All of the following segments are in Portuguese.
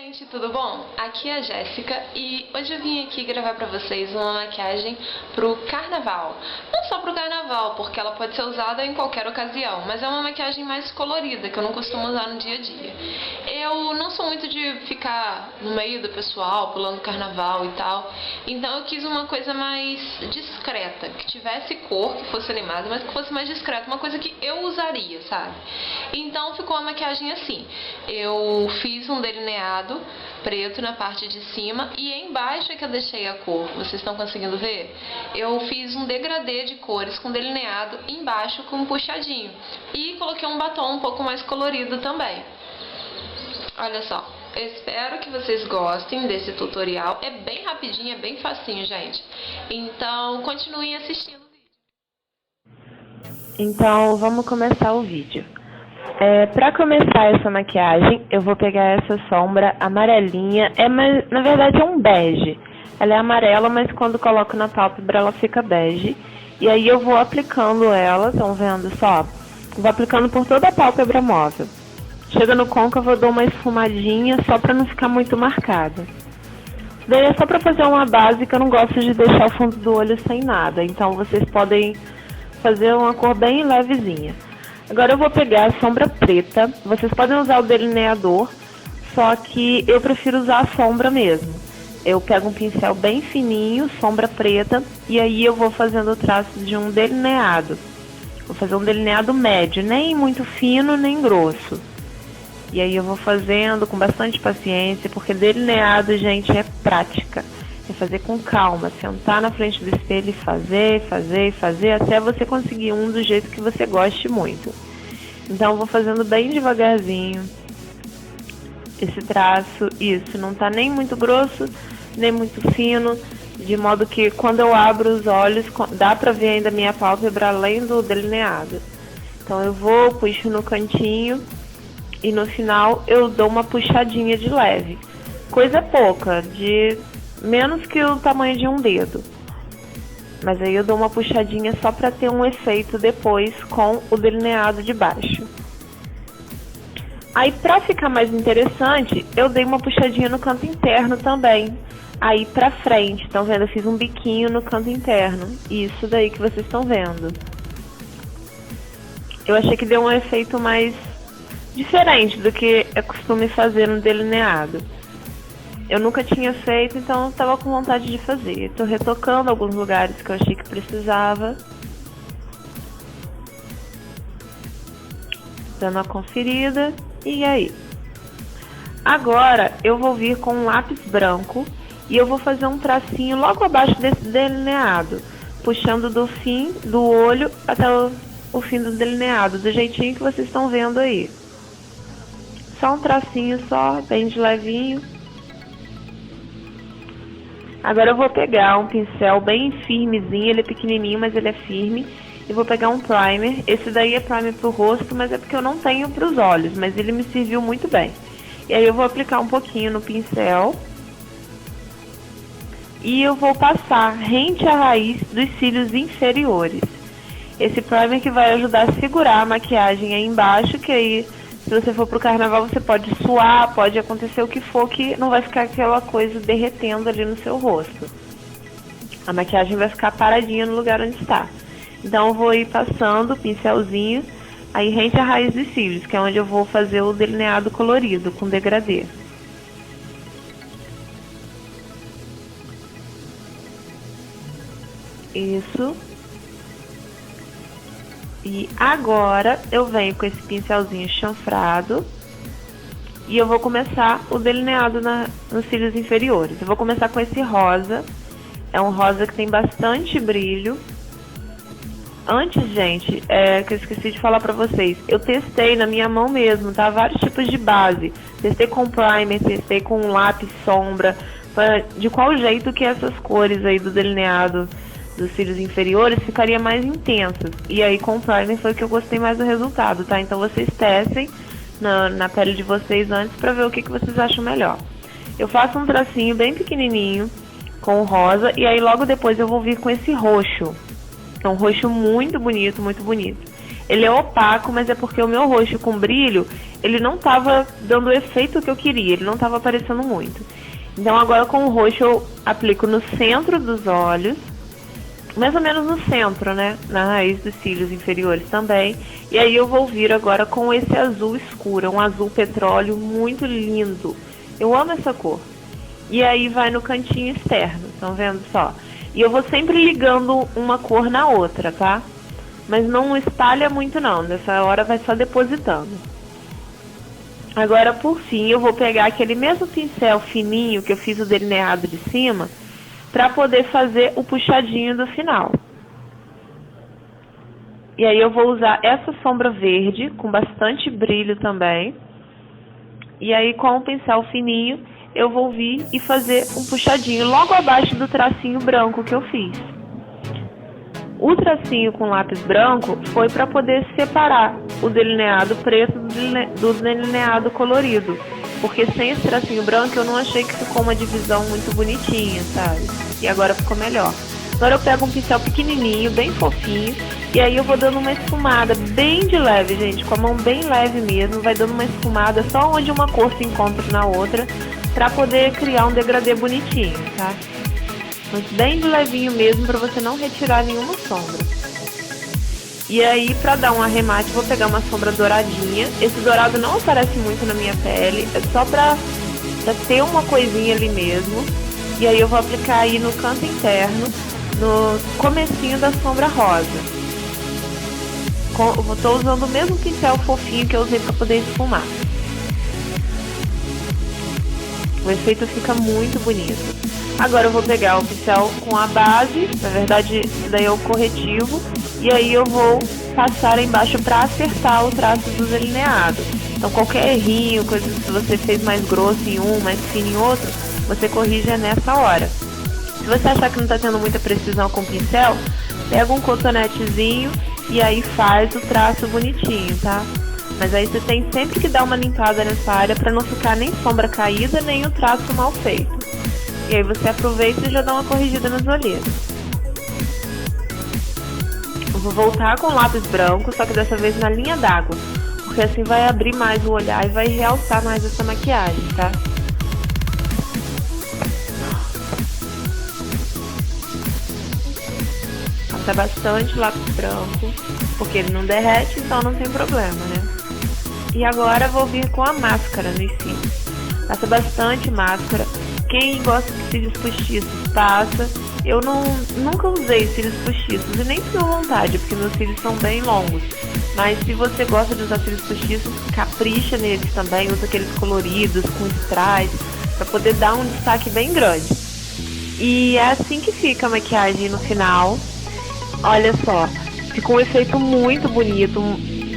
Gente, tudo bom? Aqui é a Jéssica e hoje eu vim aqui gravar pra vocês uma maquiagem pro carnaval. Não só pro carnaval, porque ela pode ser usada em qualquer ocasião, mas é uma maquiagem mais colorida, que eu não costumo usar no dia a dia. Eu não sou muito de ficar no meio do pessoal, pulando carnaval e tal, então eu quis uma coisa mais discreta, que tivesse cor, que fosse animada, mas que fosse mais discreta, uma coisa que eu usaria, sabe? Então ficou a maquiagem assim. Eu fiz um delineado preto na parte de cima e embaixo é que eu deixei a cor. Vocês estão conseguindo ver? Eu fiz um degradê de cores com delineado embaixo com um puxadinho e coloquei um batom um pouco mais colorido também. Olha só, eu espero que vocês gostem desse tutorial. É bem rapidinho, é bem facinho, gente. Então continuem assistindo o vídeo. Então vamos começar o vídeo. Para começar essa maquiagem, eu vou pegar essa sombra amarelinha, na verdade é um bege. Ela é amarela, mas quando coloco na pálpebra ela fica bege. E aí eu vou aplicando ela, estão vendo só? Vou aplicando por toda a pálpebra móvel. Chega no côncavo eu dou uma esfumadinha só para não ficar muito marcada. Daí é só para fazer uma base, que eu não gosto de deixar o fundo do olho sem nada. Então vocês podem fazer uma cor bem levezinha. Agora eu vou pegar a sombra preta. Vocês podem usar o delineador, só que eu prefiro usar a sombra mesmo. Eu pego um pincel bem fininho, sombra preta, e aí eu vou fazendo o traço de um delineado. Vou fazer um delineado médio, nem muito fino, nem grosso. E aí eu vou fazendo com bastante paciência, porque delineado, gente, é prática. É fazer com calma, sentar na frente do espelho e fazer, até você conseguir um do jeito que você goste muito. Então eu vou fazendo bem devagarzinho esse traço. Isso, não tá nem muito grosso, nem muito fino, de modo que quando eu abro os olhos, dá pra ver ainda a minha pálpebra além do delineado. Então eu vou, puxo no cantinho e no final eu dou uma puxadinha de leve. Coisa pouca, de menos que o tamanho de um dedo. Mas aí eu dou uma puxadinha só para ter um efeito depois com o delineado de baixo. Aí para ficar mais interessante, eu dei uma puxadinha no canto interno também. Aí pra frente, estão vendo? Eu fiz um biquinho no canto interno. Isso daí que vocês estão vendo. Eu achei que deu um efeito mais diferente do que é costume fazer no delineado. Eu nunca tinha feito, então eu tava com vontade de fazer. Tô retocando alguns lugares que eu achei que precisava. Dando uma conferida. E aí? Agora eu vou vir com um lápis branco e eu vou fazer um tracinho logo abaixo desse delineado, puxando do fim do olho até o fim do delineado, do jeitinho que vocês estão vendo aí. Só um tracinho só, bem de levinho. Agora eu vou pegar um pincel bem firmezinho, ele é pequenininho, mas ele é firme. E vou pegar um primer. Esse daí é primer pro rosto, mas é porque eu não tenho pros olhos, mas ele me serviu muito bem. E aí eu vou aplicar um pouquinho no pincel. E eu vou passar rente à raiz dos cílios inferiores. Esse primer que vai ajudar a segurar a maquiagem aí embaixo, que aí, se você for pro carnaval, você pode suar, pode acontecer o que for, que não vai ficar aquela coisa derretendo ali no seu rosto. A maquiagem vai ficar paradinha no lugar onde está. Então eu vou ir passando o pincelzinho aí rente à raiz dos cílios, que é onde eu vou fazer o delineado colorido com degradê. Isso. E agora eu venho com esse pincelzinho chanfrado e eu vou começar o delineado nos cílios inferiores. Eu vou começar com esse rosa. É um rosa que tem bastante brilho. Antes, gente, que eu esqueci de falar pra vocês, eu testei na minha mão mesmo, tá? Vários tipos de base. Testei com primer, testei com lápis sombra, de qual jeito que essas cores aí do delineado dos cílios inferiores ficaria mais intensas. E aí com o primer foi que eu gostei mais do resultado, tá? Então vocês testem na pele de vocês antes pra ver o que vocês acham melhor. Eu faço um tracinho bem pequenininho com o rosa e aí logo depois eu vou vir com esse roxo. É um roxo muito bonito, muito bonito. Ele é opaco, mas é porque o meu rosto com brilho, ele não tava dando o efeito que eu queria, ele não tava aparecendo muito. Então agora com o roxo eu aplico no centro dos olhos, mais ou menos no centro, né? Na raiz dos cílios inferiores também. E aí eu vou vir agora com esse azul escuro, um azul petróleo muito lindo. Eu amo essa cor. E aí vai no cantinho externo, estão vendo só? E eu vou sempre ligando uma cor na outra, tá? Mas não espalha muito não, nessa hora vai só depositando. Agora por fim eu vou pegar aquele mesmo pincel fininho que eu fiz o delineado de cima, para poder fazer o puxadinho do final. E aí eu vou usar essa sombra verde, com bastante brilho também. E aí com o pincel fininho, eu vou vir e fazer um puxadinho logo abaixo do tracinho branco que eu fiz. O tracinho com lápis branco foi para poder separar o delineado preto do delineado colorido. Porque sem esse tracinho branco eu não achei que ficou uma divisão muito bonitinha, sabe? E agora ficou melhor. Agora eu pego um pincel pequenininho, bem fofinho, e aí eu vou dando uma esfumada bem de leve, gente, com a mão bem leve mesmo, vai dando uma esfumada só onde uma cor se encontra na outra, pra poder criar um degradê bonitinho, tá? Mas bem de levinho mesmo, pra você não retirar nenhuma sombra. E aí, pra dar um arremate, vou pegar uma sombra douradinha. Esse dourado não aparece muito na minha pele, é só pra ter uma coisinha ali mesmo. E aí eu vou aplicar aí no canto interno, no comecinho da sombra rosa. Eu tô usando o mesmo pincel fofinho que eu usei pra poder esfumar. O efeito fica muito bonito. Agora eu vou pegar o pincel com a base, na verdade daí é o corretivo, e aí eu vou passar embaixo para acertar o traço do delineado. Então qualquer errinho, coisa que você fez mais grosso em um, mais fino em outro, você corrige nessa hora. Se você achar que não está tendo muita precisão com o pincel, pega um cotonetezinho e aí faz o traço bonitinho, tá? Mas aí você tem sempre que dar uma limpada nessa área para não ficar nem sombra caída, nem o traço mal feito. E aí você aproveita e já dá uma corrigida nas olheiras. Eu vou voltar com o lápis branco, só que dessa vez na linha d'água, porque assim vai abrir mais o olhar e vai realçar mais essa maquiagem, tá? Passa bastante lápis branco, porque ele não derrete, então não tem problema, né? E agora vou vir com a máscara nos cílios. Passa bastante máscara. Quem gosta de cílios postiços, passa. Eu nunca usei cílios postiços e nem tenho vontade, porque meus cílios são bem longos. Mas se você gosta de usar cílios postiços, capricha neles também, usa aqueles coloridos, com strass, pra poder dar um destaque bem grande. E é assim que fica a maquiagem no final. Olha só, fica um efeito muito bonito.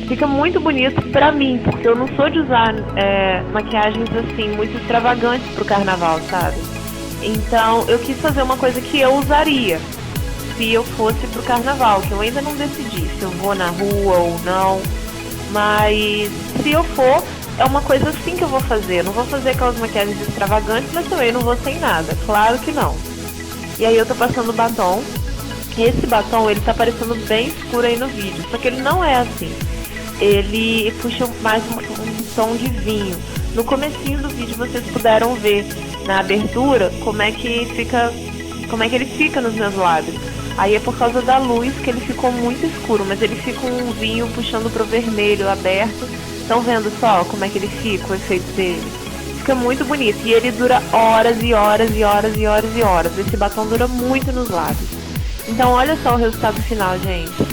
Fica muito bonito pra mim, porque eu não sou de usar maquiagens assim, muito extravagantes pro carnaval, sabe? Então eu quis fazer uma coisa que eu usaria se eu fosse pro carnaval, que eu ainda não decidi se eu vou na rua ou não. Mas se eu for, é uma coisa assim que eu vou fazer. Eu não vou fazer aquelas maquiagens extravagantes, mas também não vou sem nada, claro que não. E aí eu tô passando batom. Esse batom, ele tá parecendo bem escuro aí no vídeo, só que ele não é assim. Ele puxa mais um tom de vinho. No comecinho do vídeo vocês puderam ver na abertura como é que ele fica nos meus lábios. Aí é por causa da luz que ele ficou muito escuro, mas ele fica um vinho puxando pro vermelho aberto. Estão vendo só como é que ele fica, o efeito dele? Fica muito bonito e ele dura horas e horas e horas e horas e horas. Esse batom dura muito nos lábios. Então olha só o resultado final, gente.